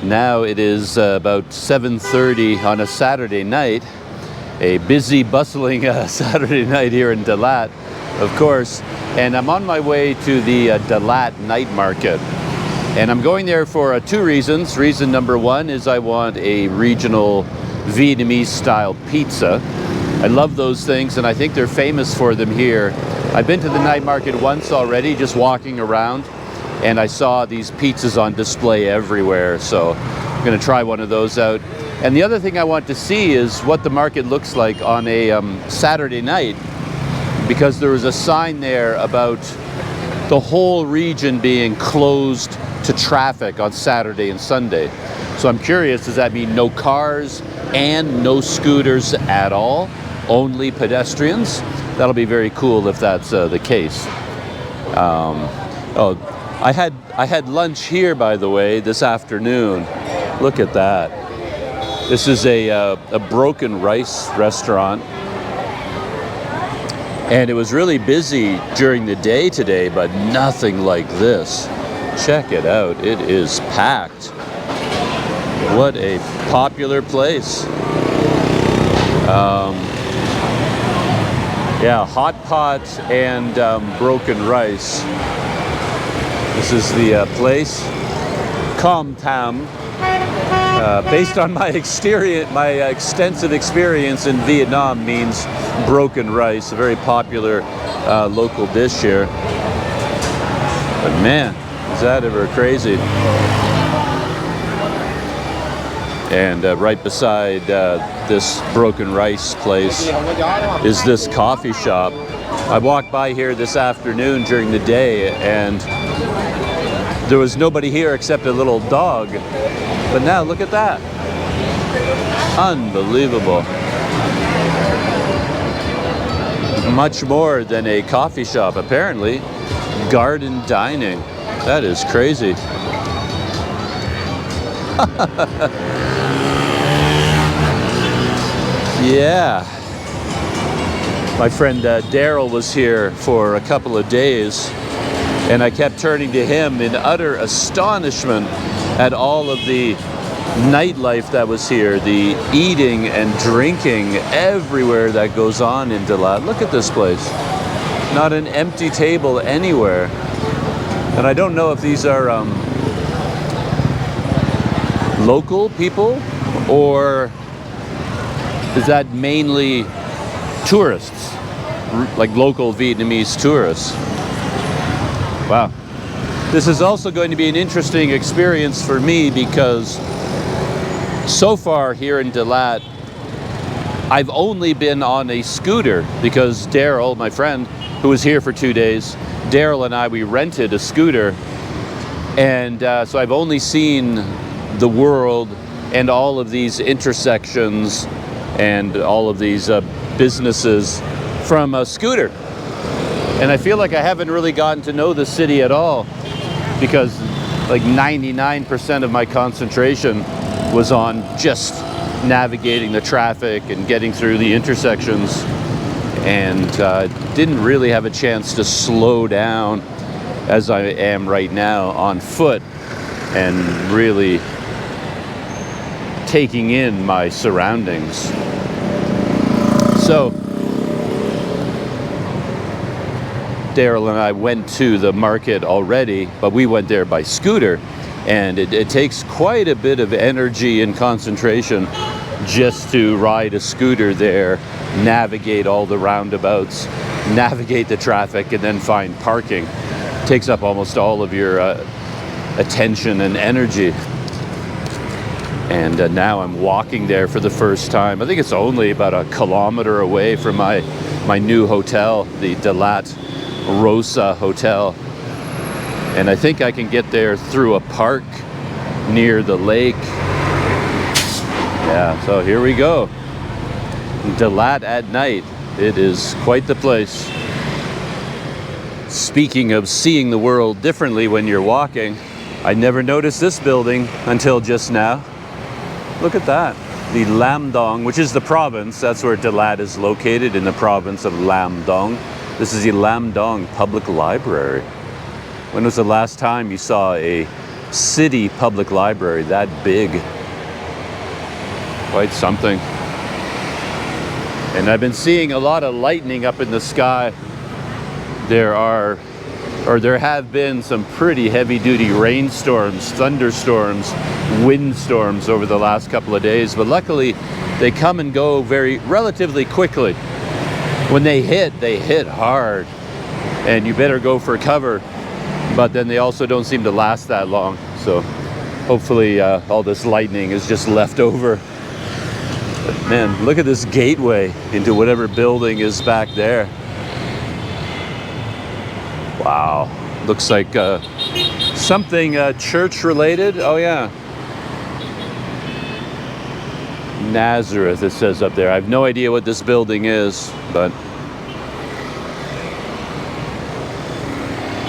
Now it is about 7:30 on a Saturday night. A busy, bustling Saturday night here in Dalat, of course. And I'm on my way to the Dalat night market. And I'm going there for two reasons. Reason number one is I want a regional Vietnamese style pizza. I love those things, and I think they're famous for them here. I've been to the night market once already, just walking around, and I saw these pizzas on display everywhere. So I'm gonna try one of those out. And the other thing I want to see is what the market looks like on a Saturday night, because there was a sign there about the whole region being closed to traffic on Saturday and Sunday. So I'm curious, does that mean no cars and no scooters at all? Only pedestrians? That'll be very cool if that's the case. Oh, I had lunch here, by the way, this afternoon. Look at that. This is a broken rice restaurant. And it was really busy during the day today, but nothing like this. Check it out. It is packed. What a popular place. Yeah, hot pot and broken rice. This is the place. Com Tam. Based on my experience, my extensive experience in Vietnam, means broken rice, a very popular local dish here. But man, is that ever crazy. And right beside this broken rice place is this coffee shop. I walked by here this afternoon during the day, and there was nobody here except a little dog. But now look at that. Unbelievable. Much more than a coffee shop, apparently. Garden dining. That is crazy. Yeah. My friend Daryl was here for a couple of days, and I kept turning to him in utter astonishment at all of the nightlife that was here, the eating and drinking everywhere that goes on in Dalat. Look at this place. Not an empty table anywhere. And I don't know if these are local people, or is that mainly tourists, like local Vietnamese tourists? Wow. This is also going to be an interesting experience for me, because so far here in Dalat, I've only been on a scooter, because Daryl, my friend, who was here for 2 days, Daryl and I, we rented a scooter. And so I've only seen the world and all of these intersections and all of these businesses from a scooter. And I feel like I haven't really gotten to know the city at all, because like 99% of my concentration was on just navigating the traffic and getting through the intersections, and didn't really have a chance to slow down as I am right now on foot and really taking in my surroundings. So Daryl and I went to the market already, but we went there by scooter, and it takes quite a bit of energy and concentration just to ride a scooter there, navigate all the roundabouts, navigate the traffic, and then find parking. It takes up almost all of your attention and energy. And now I'm walking there for the first time. I think it's only about a kilometer away from my new hotel, the Dalat Rosa Hotel. And I think I can get there through a park near the lake. Yeah, so here we go. Dalat at night. It is quite the place. Speaking of seeing the world differently when you're walking, I never noticed this building until just now. Look at that. The Lam Dong, which is the province. That's where Dalat is located, in the province of Lam Dong. This is the Lam Dong Public Library. When was the last time you saw a city public library that big. Quite something. And I've been seeing a lot of lightning up in the sky. There have been some pretty heavy-duty rainstorms, thunderstorms, windstorms over the last couple of days, but luckily they come and go relatively quickly. When they hit hard, and you better go for cover, but then they also don't seem to last that long. So hopefully all this lightning is just left over. But man, look at this gateway into whatever building is back there. Wow, looks like something church related. Oh yeah, Nazareth it says up there. I have no idea what this building is, but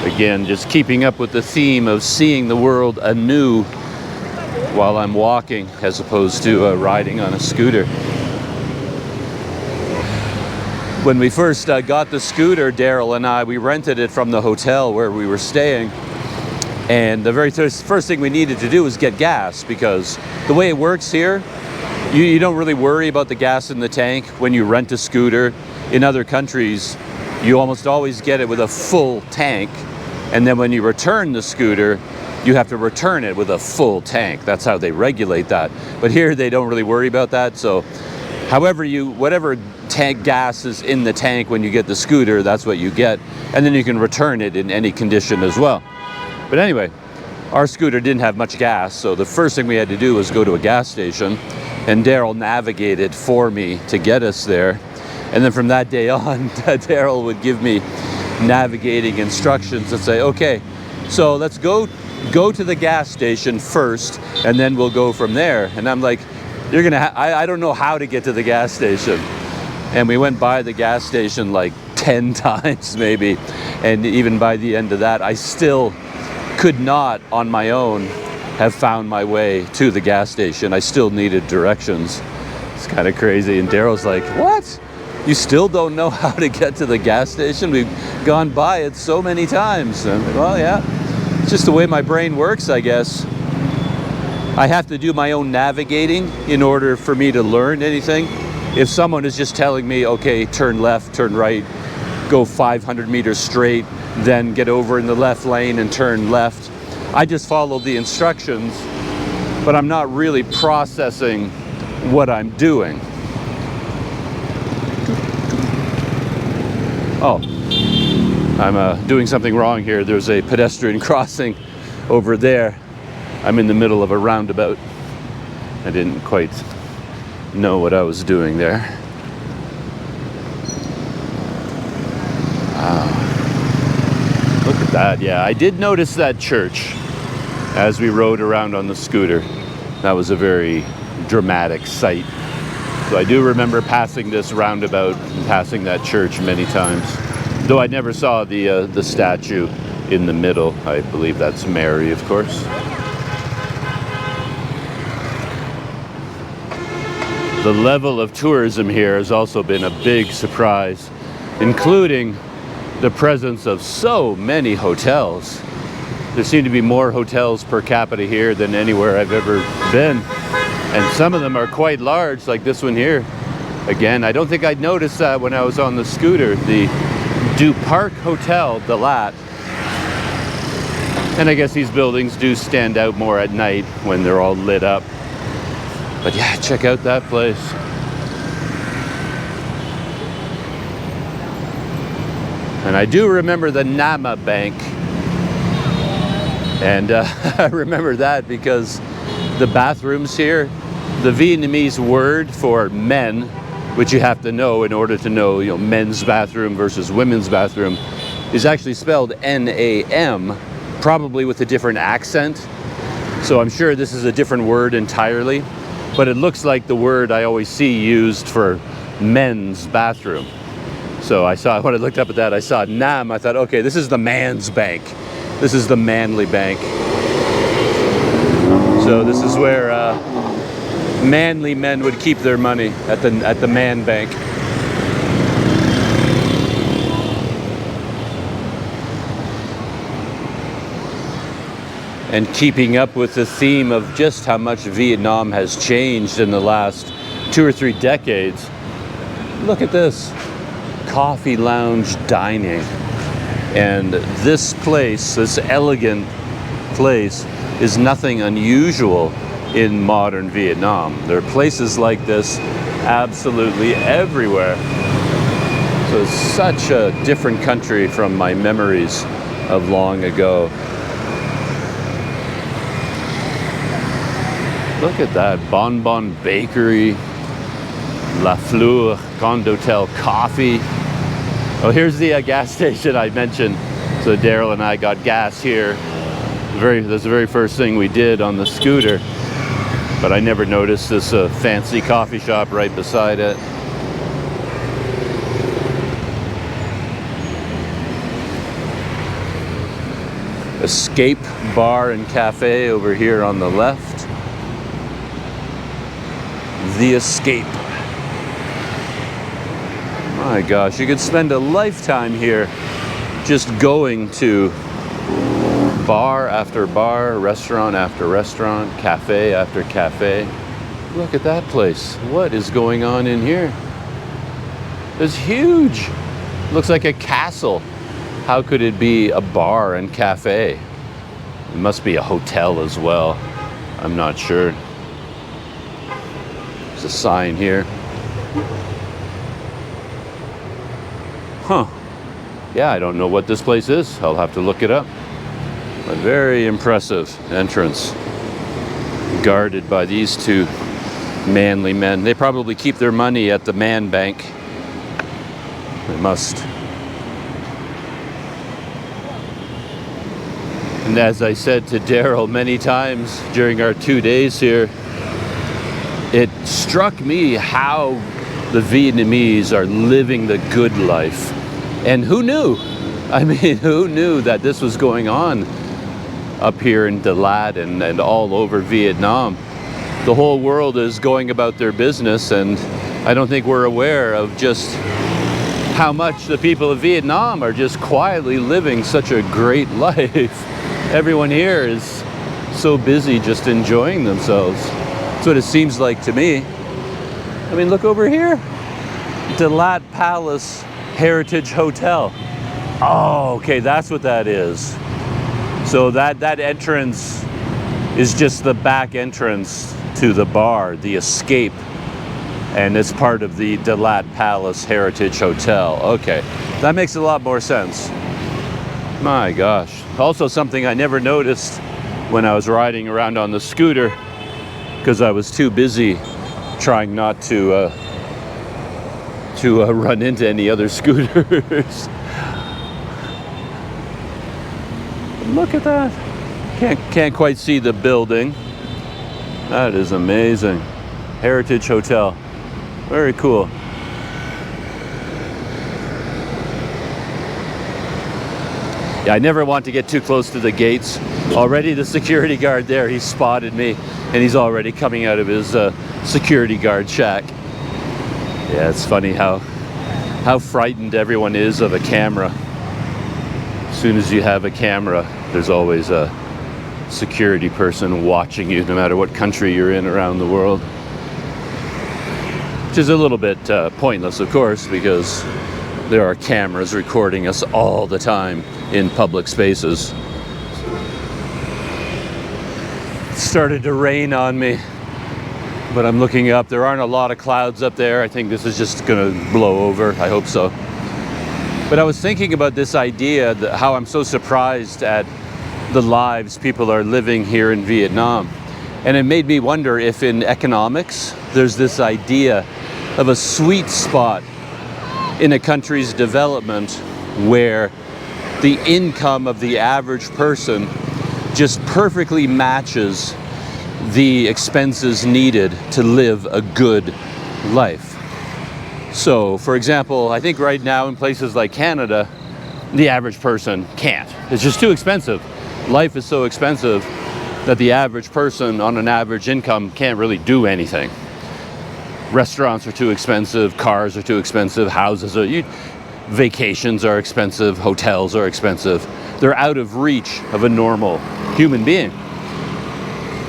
again, just keeping up with the theme of seeing the world anew while I'm walking as opposed to riding on a scooter. When we first got the scooter, Daryl and I, we rented it from the hotel where we were staying. And the very first thing we needed to do was get gas, because the way it works here, you don't really worry about the gas in the tank when you rent a scooter. In other countries, you almost always get it with a full tank. And then when you return the scooter, you have to return it with a full tank. That's how they regulate that. But here they don't really worry about that. So whatever tank gas is in the tank when you get the scooter, that's what you get. And then you can return it in any condition as well. But anyway, our scooter didn't have much gas. So the first thing we had to do was go to a gas station, and Daryl navigated for me to get us there. And then from that day on, Daryl would give me navigating instructions and say, okay, so let's go to the gas station first, and then we'll go from there. And I'm like, I don't know how to get to the gas station. And we went by the gas station like 10 times maybe. And even by the end of that, I still could not on my own have found my way to the gas station. I still needed directions. It's kind of crazy. And Daryl's like, what? You still don't know how to get to the gas station? We've gone by it so many times. And I'm like, well, yeah, it's just the way my brain works, I guess. I have to do my own navigating in order for me to learn anything. If someone is just telling me, okay, turn left, turn right, go 500 meters straight, then get over in the left lane and turn left, I just follow the instructions, but I'm not really processing what I'm doing. Oh, I'm doing something wrong here. There's a pedestrian crossing over there. I'm in the middle of a roundabout. I didn't quite know what I was doing there. Look at that. Yeah, I did notice that church as we rode around on the scooter. That was a very dramatic sight. So I do remember passing this roundabout and passing that church many times. Though I never saw the statue in the middle. I believe that's Mary, of course. The level of tourism here has also been a big surprise, including the presence of so many hotels. There seem to be more hotels per capita here than anywhere I've ever been. And some of them are quite large, like this one here. Again, I don't think I'd noticed that when I was on the scooter. The Du Park Hotel, Dalat. And I guess these buildings do stand out more at night when they're all lit up. But yeah, check out that place. And I do remember the Nama Bank. And I remember that because the bathrooms here, the Vietnamese word for men, which you have to know in order to know, men's bathroom versus women's bathroom, is actually spelled N-A-M, probably with a different accent. So I'm sure this is a different word entirely, but it looks like the word I always see used for men's bathroom. So when I looked up at that, I saw Nam. I thought, okay, this is the man's bank. This is the manly bank. So this is where manly men would keep their money, at the man bank. and keeping up with the theme of just how much Vietnam has changed in the last 2 or 3 decades. Look at this, coffee lounge dining. And this place, this elegant place, is nothing unusual in modern Vietnam. There are places like this absolutely everywhere. So it's such a different country from my memories of long ago. Look at that, Bon Bon Bakery, La Fleur, Grand Hotel Coffee. Oh, here's the gas station I mentioned. So Daryl and I got gas here. That's the very first thing we did on the scooter. But I never noticed this fancy coffee shop right beside it. Escape Bar and Cafe over here on the left. The Escape. My gosh, you could spend a lifetime here just going to bar after bar, restaurant after restaurant, cafe after cafe. Look at that place. What is going on in here? It's huge. Looks like a castle. How could it be a bar and cafe? It must be a hotel as well. I'm not sure. There's a sign here. Huh. Yeah, I don't know what this place is. I'll have to look it up. A very impressive entrance, guarded by these two manly men. They probably keep their money at the man bank. They must. And as I said to Daryl many times during our 2 days here, it struck me how the Vietnamese are living the good life. And who knew? I mean, who knew that this was going on up here in Dalat and all over Vietnam? The whole world is going about their business, and I don't think we're aware of just how much the people of Vietnam are just quietly living such a great life. Everyone here is so busy just enjoying themselves. That's what it seems like to me. I mean, look over here. Dalat Palace Heritage Hotel. Oh, okay, that's what that is. So that entrance is just the back entrance to the bar, the Escape. And it's part of the Dalat Palace Heritage Hotel. Okay, that makes a lot more sense. My gosh. Also something I never noticed when I was riding around on the scooter, because I was too busy trying not to run into any other scooters. Look at that. Can't quite see the building. That is amazing. Heritage Hotel. Very cool. Yeah, I never want to get too close to the gates. Already the security guard there, he spotted me, and he's already coming out of his security guard shack. Yeah, it's funny how frightened everyone is of a camera. As soon as you have a camera, there's always a security person watching you, no matter what country you're in around the world. Which is a little bit pointless, of course, because there are cameras recording us all the time in public spaces. It started to rain on me, but I'm looking up. There aren't a lot of clouds up there. I think this is just gonna blow over. I hope so. But I was thinking about this idea, how I'm so surprised at the lives people are living here in Vietnam. And it made me wonder if in economics, there's this idea of a sweet spot in a country's development where the income of the average person just perfectly matches the expenses needed to live a good life. So, for example, I think right now in places like Canada, the average person can't. It's just too expensive. Life is so expensive that the average person on an average income can't really do anything. Restaurants are too expensive, cars are too expensive, vacations are expensive, hotels are expensive. They're out of reach of a normal human being.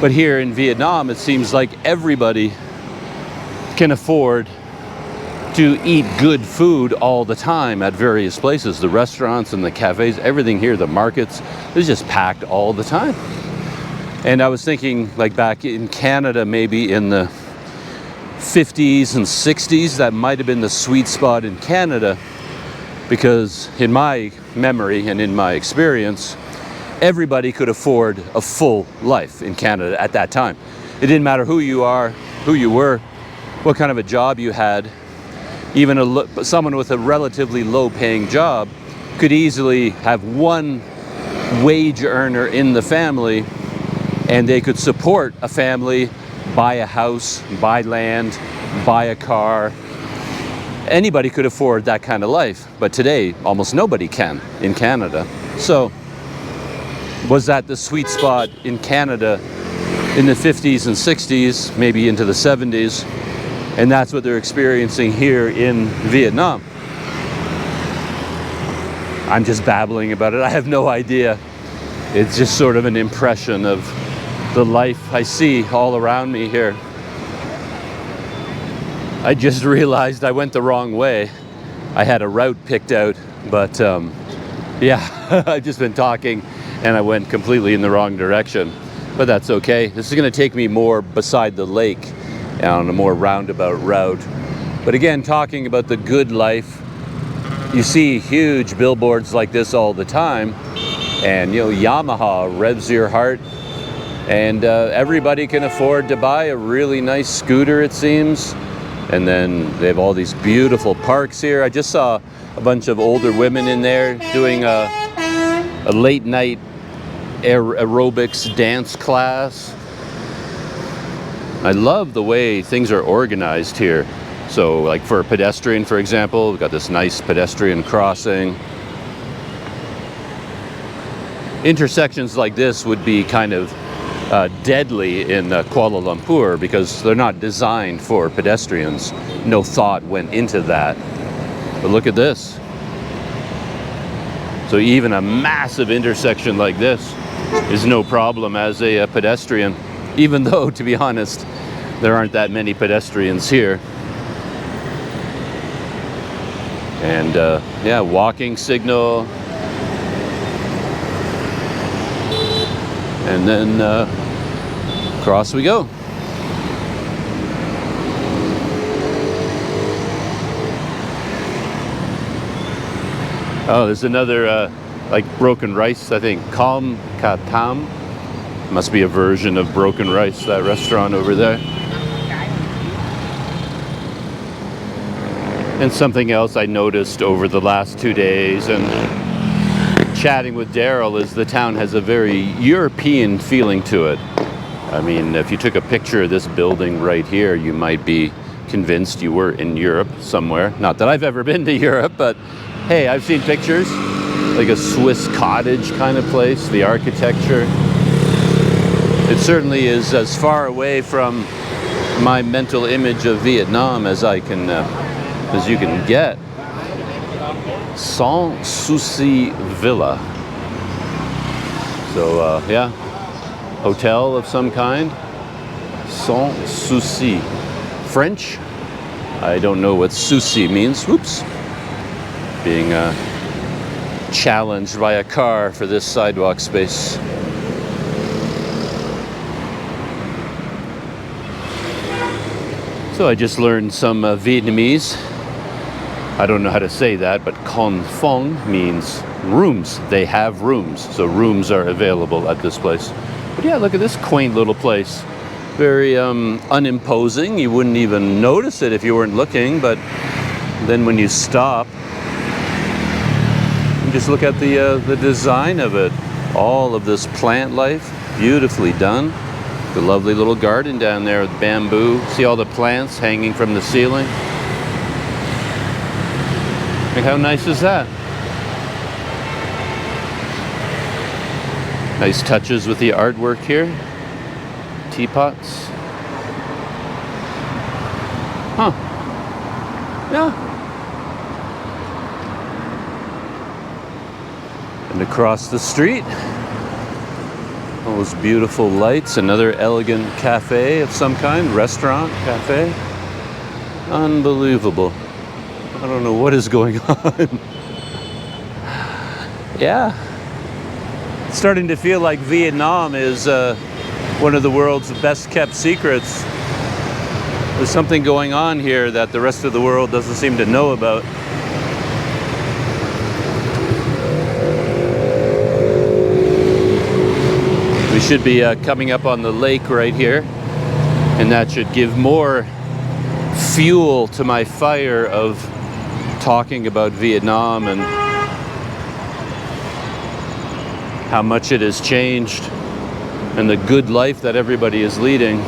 But here in Vietnam, it seems like everybody can afford to eat good food all the time at various places. The restaurants and the cafes, everything here, the markets, is just packed all the time. And I was thinking, like back in Canada, maybe in the 50s and 60s, that might have been the sweet spot in Canada, because in my memory and in my experience, everybody could afford a full life in Canada at that time. It didn't matter who you are, who you were, what kind of a job you had. Even someone with a relatively low-paying job could easily have one wage earner in the family, and they could support a family, buy a house, buy land, buy a car. Anybody could afford that kind of life, but today almost nobody can in Canada. So was that the sweet spot in Canada in the 50s and 60s, maybe into the 70s? And that's what they're experiencing here in Vietnam. I'm just babbling about it. I have no idea. It's just sort of an impression of the life I see all around me here. I just realized I went the wrong way. I had a route picked out, but yeah, I've just been talking and I went completely in the wrong direction. But that's okay. This is going to take me more beside the lake on a more roundabout route. But again, talking about the good life, you see huge billboards like this all the time, and you know, Yamaha revs your heart, and everybody can afford to buy a really nice scooter, it seems. And then they have all these beautiful parks here. I just saw a bunch of older women in there doing a late night aerobics dance class. I love the way things are organized here. So like for a pedestrian, for example, we've got this nice pedestrian crossing. Intersections like this would be kind of deadly in Kuala Lumpur because they're not designed for pedestrians. No thought went into that. But look at this. So even a massive intersection like this is no problem as a pedestrian, even though, to be honest, there aren't that many pedestrians here. And yeah, walking signal. And then across we go. Oh, there's another like broken rice, I think. Kalm Katam. Must be a version of broken rice, that restaurant over there. And something else I noticed over the last 2 days and chatting with Daryl is the town has a very European feeling to it. I mean, if you took a picture of this building right here, you might be convinced you were in Europe somewhere. Not that I've ever been to Europe, but hey, I've seen pictures. Like a Swiss cottage kind of place, the architecture. It certainly is as far away from my mental image of Vietnam as I can, as you can get. Sans Souci Villa. So yeah, hotel of some kind. Sans Souci. French. I don't know what souci means. Whoops. Being challenged by a car for this sidewalk space. So I just learned some Vietnamese. I don't know how to say that, but con phong means rooms. They have rooms, so rooms are available at this place. But yeah, look at this quaint little place. Very unimposing. You wouldn't even notice it if you weren't looking, but then when you stop, you just look at the design of it. All of this plant life, beautifully done. The lovely little garden down there with bamboo. See all the plants hanging from the ceiling? Like, how nice is that? Nice touches with the artwork here. Teapots. Huh. Yeah. And across the street, All those beautiful lights. Another elegant cafe of some kind. Restaurant, cafe. Unbelievable. I don't know what is going on. Yeah. It's starting to feel like Vietnam is one of the world's best kept secrets. There's something going on here that the rest of the world doesn't seem to know about. We should be coming up on the lake right here, and that should give more fuel to my fire of talking about Vietnam and how much it has changed and the good life that everybody is leading.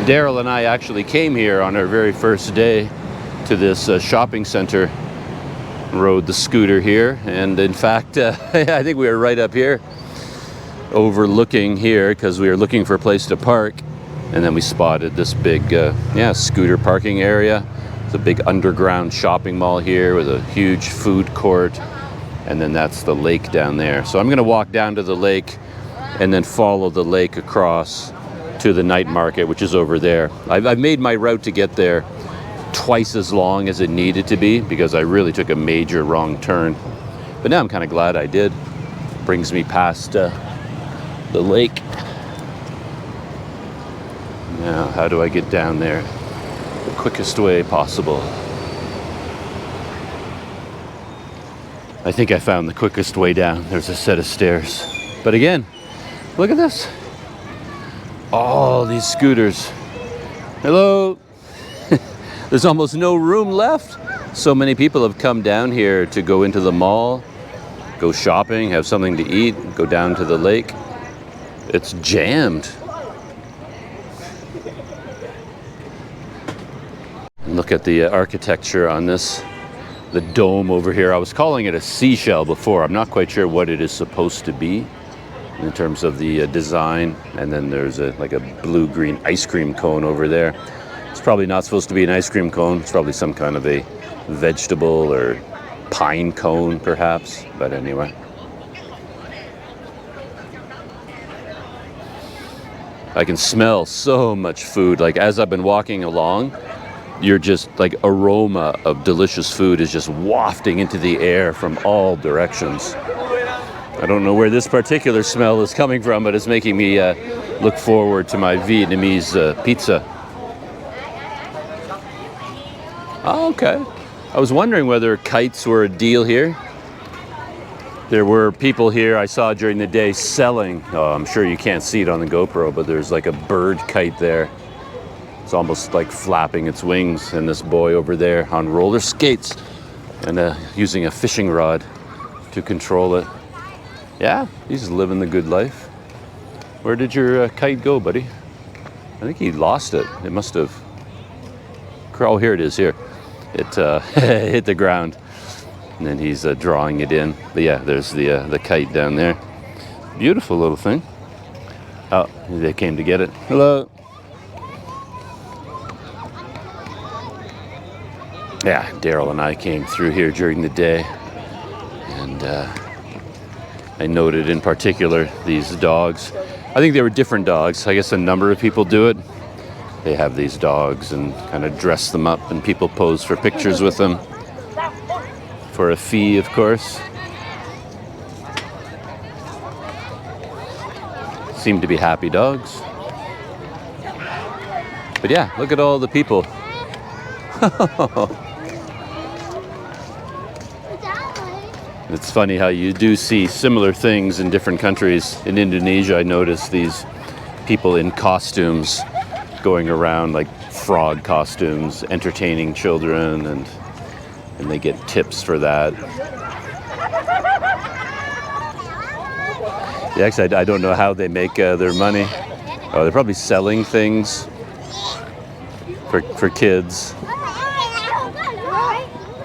Daryl and I actually came here on our very first day to this shopping center, rode the scooter here, and in fact I think we were right up here overlooking here because we were looking for a place to park, and then we spotted this big scooter parking area. It's a big underground shopping mall here with a huge food court, and then that's the lake down there. So I'm going to walk down to the lake and then follow the lake across to the night market, which is over there. I've made my route to get there twice as long as it needed to be because I really took a major wrong turn. But now I'm kind of glad I did. Brings me past the lake. Now, how do I get down there? The quickest way possible. I think I found the quickest way down. There's a set of stairs. But again, look at this. All these scooters. Hello. There's almost no room left. So many people have come down here to go into the mall, go shopping, have something to eat, go down to the lake. It's jammed. And look at the architecture on this. The dome over here. I was calling it a seashell before. I'm not quite sure what it is supposed to be in terms of the design. And then there's like a blue-green ice cream cone over there. It's probably not supposed to be an ice cream cone. It's probably some kind of a vegetable or pine cone, perhaps. But anyway. I can smell so much food. Like as I've been walking along, you're just like aroma of delicious food is just wafting into the air from all directions. I don't know where this particular smell is coming from, but it's making me look forward to my Vietnamese pizza. Oh, okay. I was wondering whether kites were a deal here. There were people here I saw during the day selling, I'm sure you can't see it on the GoPro, but there's like a bird kite there. It's almost like flapping its wings, and this boy over there on roller skates and using a fishing rod to control it. Yeah, he's living the good life. Where did your kite go, buddy? I think he lost it. It must have... Oh, here it is, here. It hit the ground, and then he's drawing it in. But yeah, there's the kite down there. Beautiful little thing. Oh, they came to get it. Hello. Yeah, Daryl and I came through here during the day, and I noted in particular these dogs. I think they were different dogs. I guess a number of people do it. They have these dogs and kind of dress them up, and people pose for pictures with them for a fee, of course. Seem to be happy dogs. But yeah, look at all the people. It's funny how you do see similar things in different countries. In Indonesia, I noticed these people in costumes going around, like frog costumes, entertaining children, and they get tips for that. Yeah, actually, I don't know how they make their money. Oh, they're probably selling things for kids.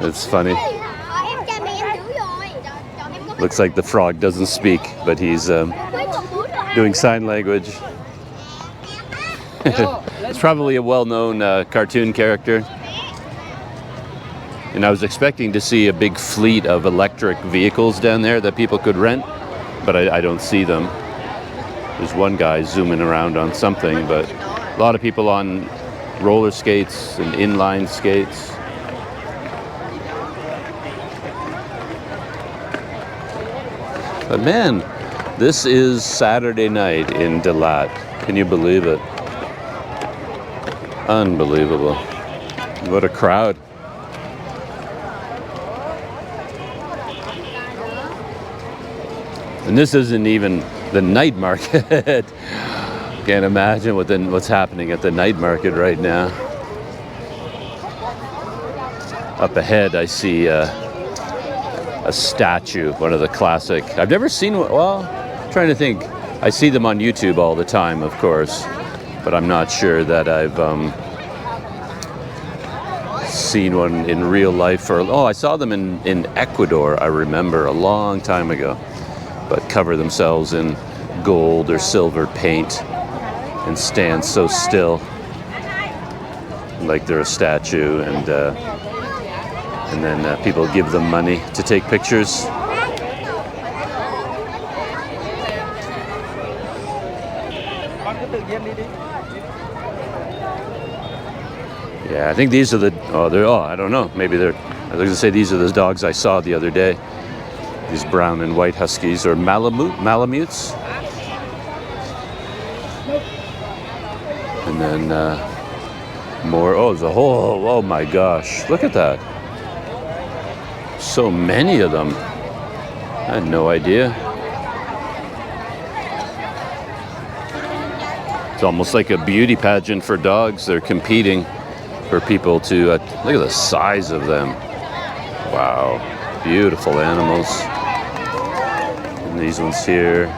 It's funny. Looks like the frog doesn't speak, but he's doing sign language. It's probably a well-known cartoon character. And I was expecting to see a big fleet of electric vehicles down there that people could rent, but I don't see them. There's one guy zooming around on something, but a lot of people on roller skates and inline skates. But man, this is Saturday night in Dalat. Can you believe it? Unbelievable. What a crowd. And this isn't even the night market. Can't imagine what's happening at the night market right now. Up ahead, I see a statue, one of the classic. I've never seen one. Well, I'm trying to think. I see them on YouTube all the time, of course, but I'm not sure that I've seen one in real life. I saw them in Ecuador, I remember, a long time ago, but cover themselves in gold or silver paint and stand so still, like they're a statue, and then people give them money to take pictures. Yeah, I think these are the, I don't know, maybe I was going to say these are the dogs I saw the other day. These brown and white huskies, or Malamutes. And then more, there's a whole, oh my gosh, look at that. So many of them. I had no idea. It's almost like a beauty pageant for dogs. They're competing for people to, look at the size of them. Wow, beautiful animals. And these ones here.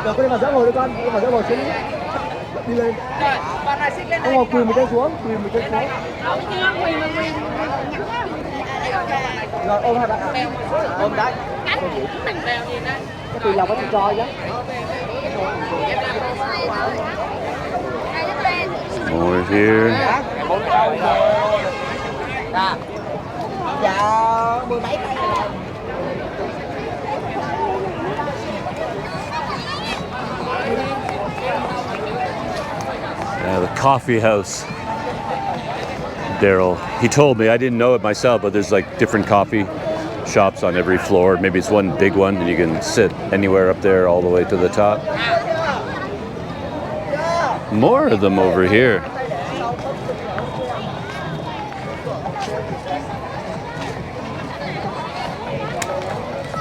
Được, có đi vào giữa ngồi đi con, đi vào giữa ngồi xuống đi lên. Ông ngồi quỳ một chân xuống, quỳ một chân xuống. Rồi ôm hai bạn, ôm đấy. Cái tùy lòng có tùy cho nhé. More here. Dạ, 10 mấy cây. The coffee house. Daryl, he told me, I didn't know it myself, but there's like different coffee shops on every floor. Maybe it's one big one and you can sit anywhere up there all the way to the top. More of them over here.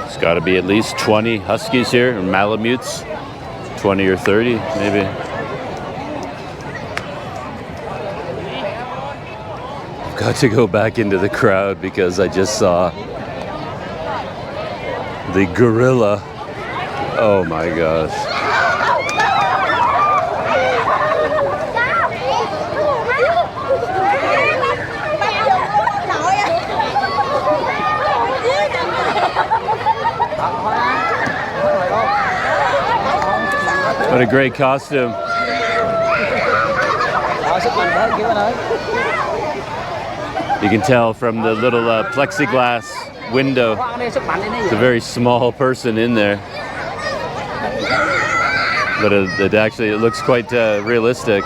It's got to be at least 20 huskies here, or Malamutes. 20 or 30 maybe. Got to go back into the crowd because I just saw the gorilla. Oh my gosh. What a great costume. You can tell from the little plexiglass window, it's a very small person in there. But it looks quite realistic.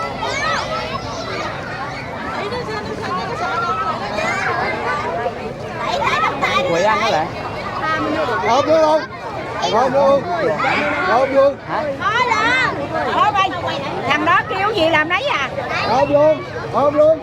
Thằng đó kêu gì làm nấy à? Ôm luôn.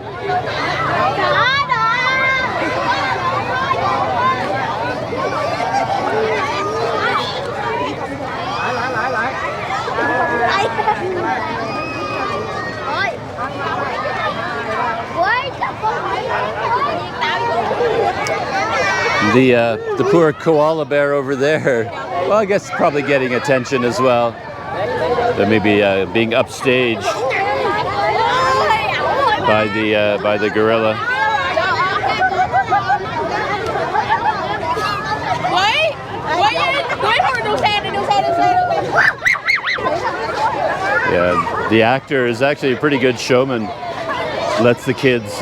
The poor koala bear over there. Well, I guess probably getting attention as well. They may be being upstaged by the gorilla. Yeah, the actor is actually a pretty good showman. lets the kids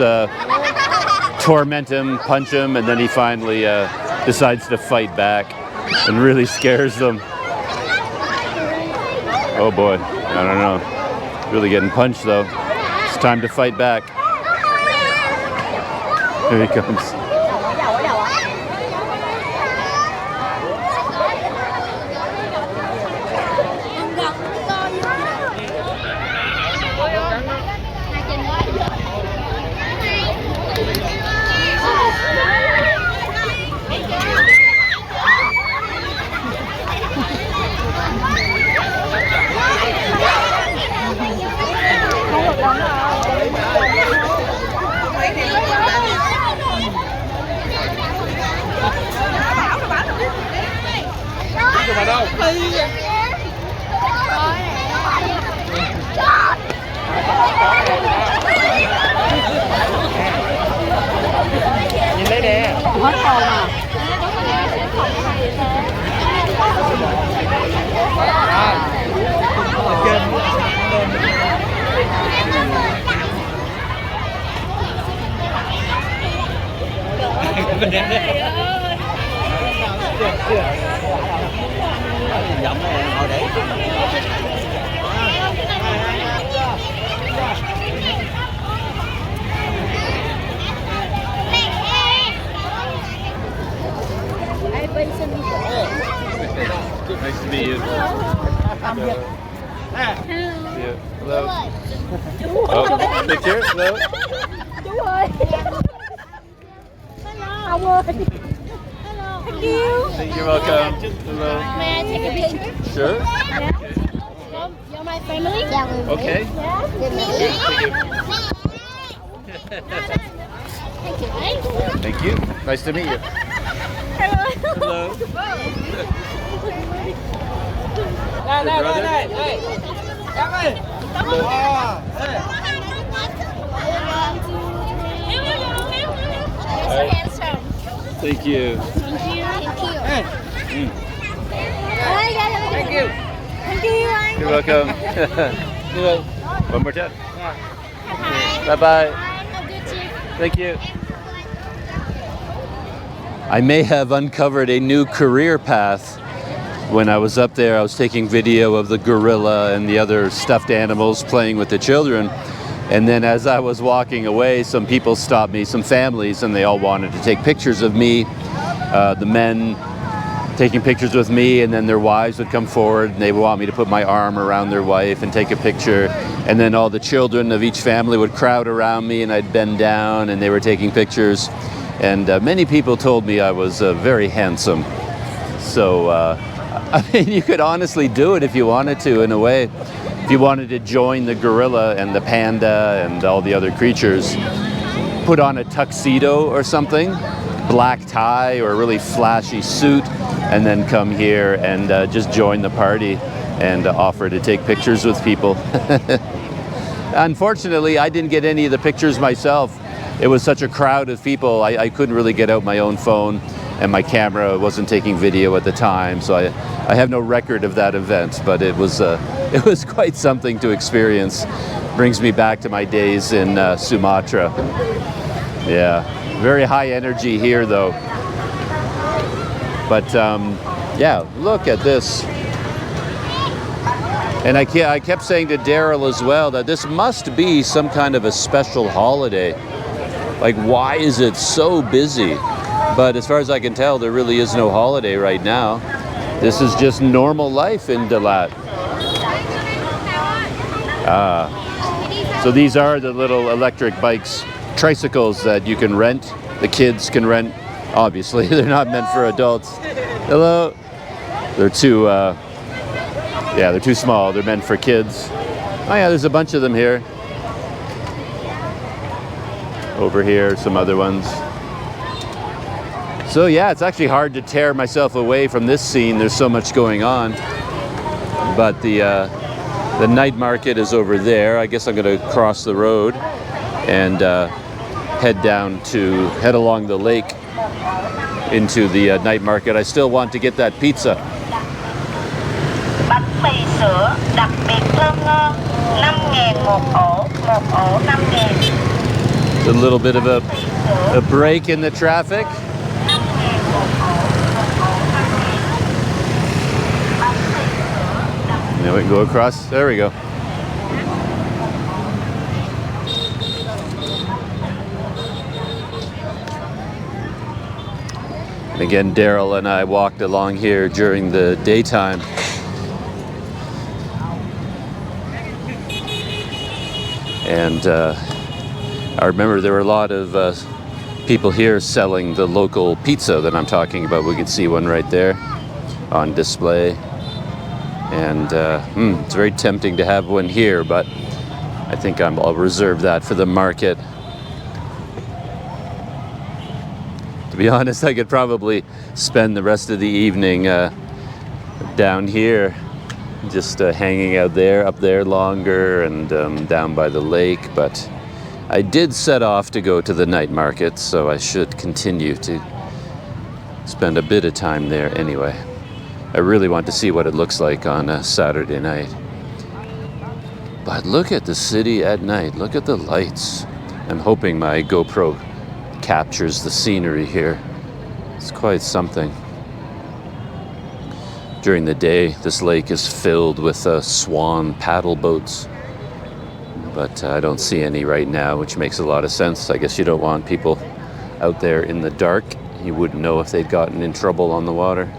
torment him, punch him, and then he finally decides to fight back and really scares them. Oh boy, I don't know. Really getting punched though. It's time to fight back. Here he comes. Nhìn lấy nè. Hết cầu mà. Ở trên. Giọng này ngồi để. Nice to meet you. Yeah. Hello. Oh, picture? Hello. Chú ơi. Ông ơi. Thank you. You're welcome. Hello. May I take a picture? Sure. Yeah. You're my family? Yeah. Okay. Thank you. Nice to meet you. Hello. Đây, đây, đây, đây. Em ơi. Thank you. Thank you. You're welcome. One more time. Bye bye. Thank you. I may have uncovered a new career path. When I was up there, I was taking video of the gorilla and the other stuffed animals playing with the children. And then as I was walking away, some people stopped me, some families, and they all wanted to take pictures of me. The men taking pictures with me, and then their wives would come forward and they would want me to put my arm around their wife and take a picture. And then all the children of each family would crowd around me and I'd bend down and they were taking pictures. And many people told me I was very handsome. So, I mean, you could honestly do it if you wanted to, in a way. If you wanted to join the gorilla and the panda and all the other creatures, put on a tuxedo or something, black tie or a really flashy suit, and then come here and just join the party and offer to take pictures with people. Unfortunately, I didn't get any of the pictures myself. It was such a crowd of people, I couldn't really get out my own phone, and my camera wasn't taking video at the time, so I have no record of that event, but it was quite something to experience. Brings me back to my days in Sumatra. Yeah, very high energy here though. But yeah, look at this. And I kept saying to Daryl as well that this must be some kind of a special holiday. Like, why is it so busy? But as far as I can tell, there really is no holiday right now. This is just normal life in Dalat. So these are the little electric bikes, tricycles that you can rent. The kids can rent. Obviously, they're not meant for adults. Hello. They're too, yeah, they're too small. They're meant for kids. Oh yeah, there's a bunch of them here. Over here, some other ones. So yeah, it's actually hard to tear myself away from this scene. There's so much going on. But the night market is over there. I guess I'm going to cross the road and head along the lake into the night market. I still want to get that pizza. Bánh mì sữa đặc biệt thơm ngon, 5.000 một ổ 5.000. A little bit of a break in the traffic. Now we can go across. There we go. And again, Daryl and I walked along here during the daytime. And I remember there were a lot of people here selling the local pizza that I'm talking about. We can see one right there on display. And it's very tempting to have one here, but I think I'll reserve that for the market. To be honest, I could probably spend the rest of the evening down here, just hanging out there, up there longer, and down by the lake. But I did set off to go to the night market, so I should continue to spend a bit of time there anyway. I really want to see what it looks like on a Saturday night. But look at the city at night. Look at the lights. I'm hoping my GoPro captures the scenery here. It's quite something. During the day, this lake is filled with swan paddle boats. But I don't see any right now, which makes a lot of sense. I guess you don't want people out there in the dark. You wouldn't know if they'd gotten in trouble on the water.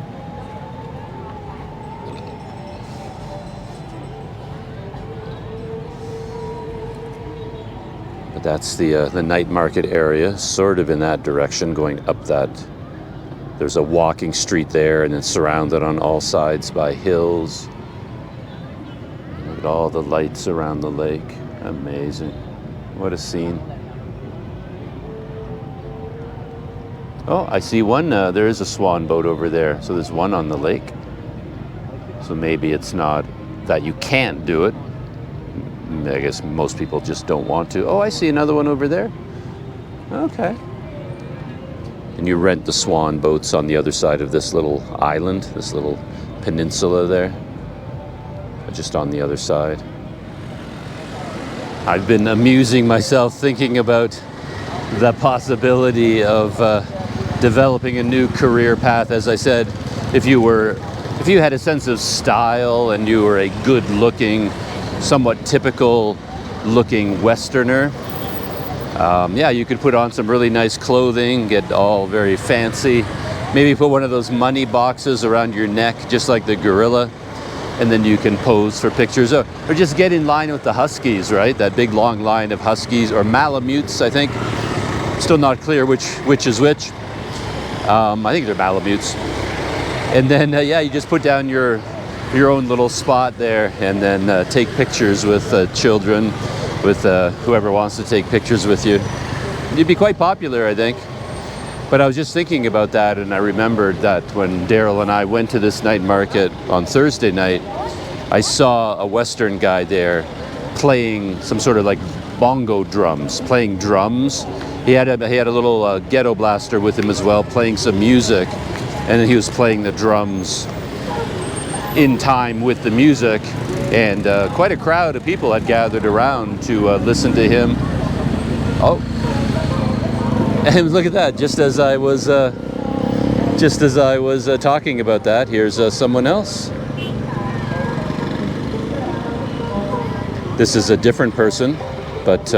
That's the night market area, sort of in that direction, going up that. There's a walking street there, and it's surrounded on all sides by hills. Look at all the lights around the lake. Amazing. What a scene. Oh, I see one. There is a swan boat over there. So there's one on the lake. So maybe it's not that you can't do it. I guess most people just don't want to. Oh, I see another one over there. Okay. And you rent the swan boats on the other side of this little island, this little peninsula there, just on the other side. I've been amusing myself thinking about the possibility of developing a new career path. As I said, if you had a sense of style and you were a good-looking, somewhat typical looking Westerner, yeah, you could put on some really nice clothing, get all very fancy, maybe put one of those money boxes around your neck, just like the gorilla, and then you can pose for pictures, or just get in line with the Huskies, right? That big long line of Huskies, or Malamutes, I think. Still not clear which is which. I think they're Malamutes. And then, yeah, you just put down your own little spot there, and then take pictures with children, with whoever wants to take pictures with you. You'd be quite popular, I think. But I was just thinking about that, and I remembered that when Daryl and I went to this night market on Thursday night, I saw a Western guy there playing some sort of like bongo drums, playing drums. He had a little ghetto blaster with him as well, playing some music, and then he was playing the drums in time with the music, and quite a crowd of people had gathered around to listen to him. Oh, and look at that! Just as I was talking about that, here's someone else. This is a different person, but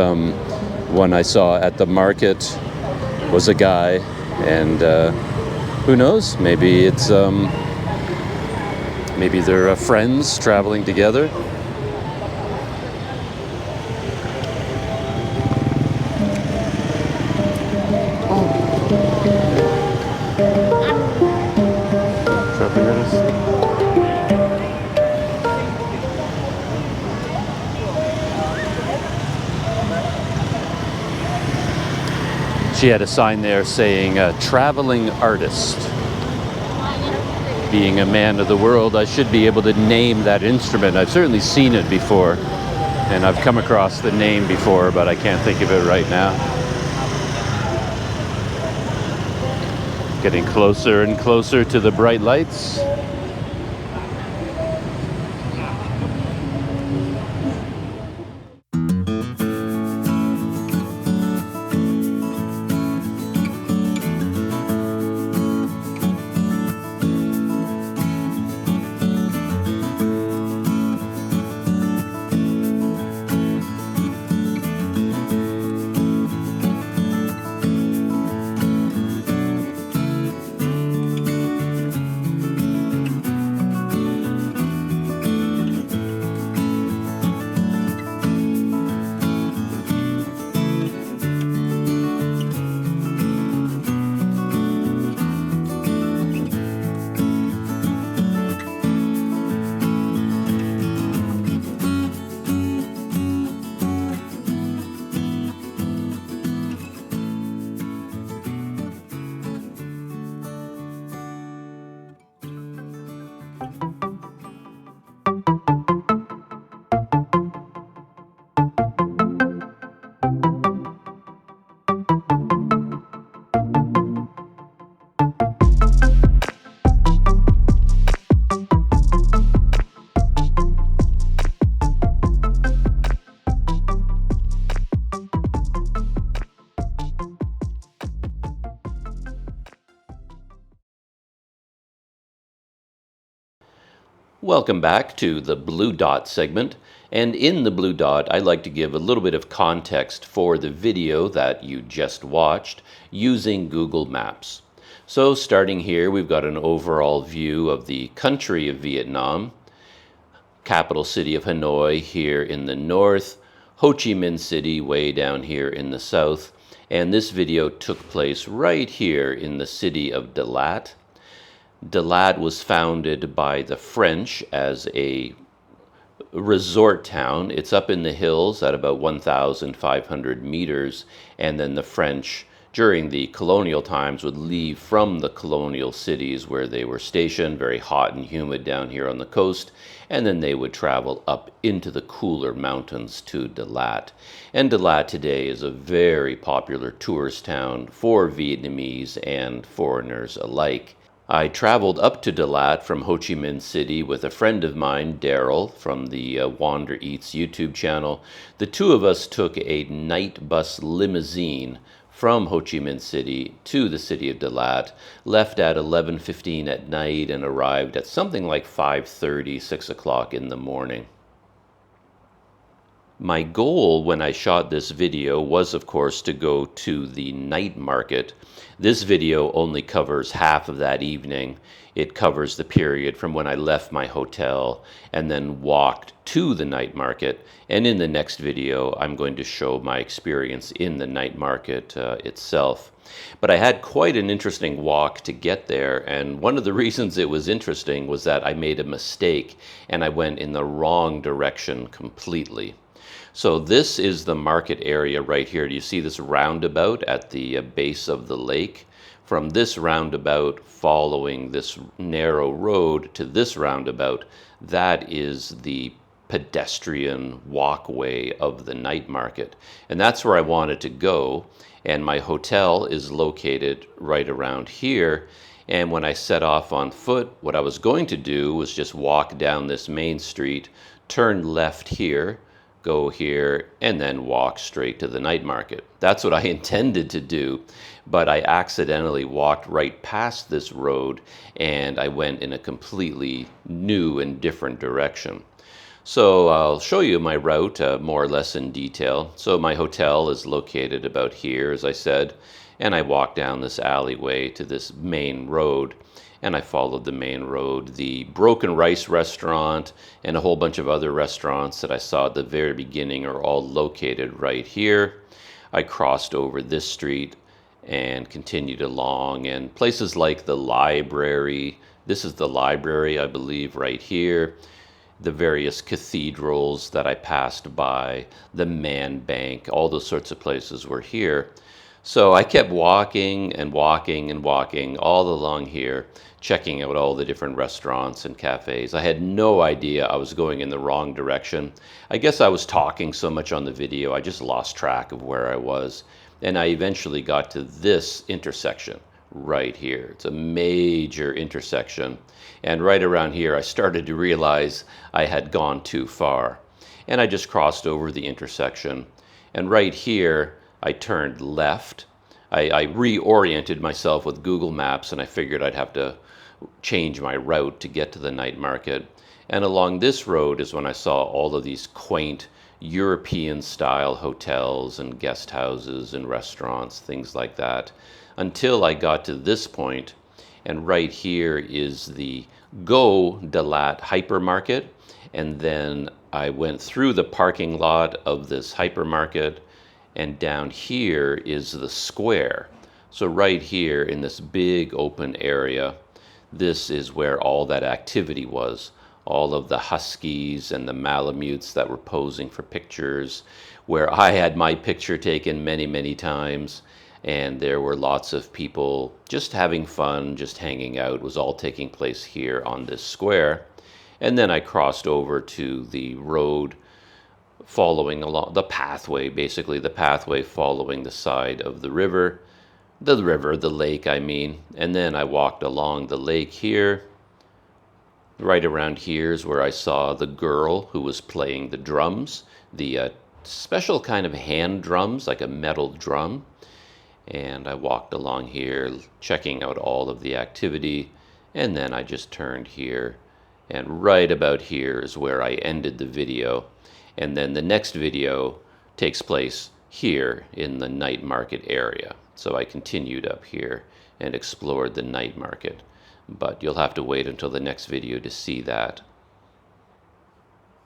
one I saw at the market was a guy, and who knows? Maybe it's maybe they're friends traveling together. She had a sign there saying, traveling artist. Being a man of the world, I should be able to name that instrument. I've certainly seen it before, and I've come across the name before, but I can't think of it right now. Getting closer and closer to the bright lights. Welcome back to the Blue Dot segment, and in the Blue Dot I'd like to give a little bit of context for the video that you just watched using Google Maps. So starting here, we've got an overall view of the country of Vietnam, capital city of Hanoi here in the north, Ho Chi Minh City way down here in the south, and this video took place right here in the city of Dalat. Dalat was founded by the French as a resort town. It's up in the hills at about 1,500 meters, and then the French during the colonial times would leave from the colonial cities where they were stationed, very hot and humid down here on the coast, and then they would travel up into the cooler mountains to Dalat. And Dalat today is a very popular tourist town for Vietnamese and foreigners alike. I traveled up to Dalat from Ho Chi Minh City with a friend of mine, Daryl, from the Wander Eats YouTube channel. The two of us took a night bus limousine from Ho Chi Minh City to the city of Dalat, left at 11:15 at night and arrived at something like 5:30, 6 o'clock in the morning. My goal when I shot this video was, of course, to go to the night market. This video only covers half of that evening. It covers the period from when I left my hotel and then walked to the night market. And in the next video, I'm going to show my experience in the night market itself. But I had quite an interesting walk to get there, and one of the reasons it was interesting was that I made a mistake and I went in the wrong direction completely. So this is the market area right here. Do you see this roundabout at the base of the lake? From this roundabout, following this narrow road to this roundabout, that is the pedestrian walkway of the night market. And that's where I wanted to go. And my hotel is located right around here. And when I set off on foot, what I was going to do was just walk down this main street, turn left here, go here, and then walk straight to the night market. That's what I intended to do, but I accidentally walked right past this road and I went in a completely new and different direction. So I'll show you my route more or less in detail. So my hotel is located about here, as I said, and I walked down this alleyway to this main road. And I followed the main road. The Broken Rice restaurant and a whole bunch of other restaurants that I saw at the very beginning are all located right here. I crossed over this street and continued along, and places like the library, this is the library, I believe, right here, the various cathedrals that I passed by, the Man Bank, all those sorts of places were here. So I kept walking and walking and walking all along here, checking out all the different restaurants and cafes. I had no idea I was going in the wrong direction. I guess I was talking so much on the video, I just lost track of where I was. And I eventually got to this intersection right here. It's a major intersection. And right around here, I started to realize I had gone too far. And I just crossed over the intersection. And right here, I turned left. I reoriented myself with Google Maps, and I figured I'd have to change my route to get to the night market. And along this road is when I saw all of these quaint European-style hotels and guest houses and restaurants, things like that, until I got to this point. And right here is the Go Dalat hypermarket. And then I went through the parking lot of this hypermarket, and down here is the square. So right here in this big open area, this is where all that activity was. All of the huskies and the malamutes that were posing for pictures, where I had my picture taken many, many times. And there were lots of people just having fun, just hanging out. It was all taking place here on this square. And then I crossed over to the road following along the pathway, basically the pathway following the side of the lake, I mean. And then I walked along the lake here. Right around here is where I saw the girl who was playing the drums, the special kind of hand drums, like a metal drum. And I walked along here, checking out all of the activity. And then I just turned here And right about here is where I ended the video. And then the next video takes place here in the night market area. So I continued up here and explored the night market. But you'll have to wait until the next video to see that.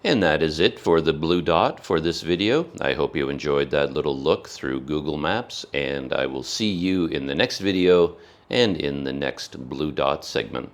And that is it for the blue dot for this video. I hope you enjoyed that little look through Google Maps, and I will see you in the next video and in the next blue dot segment.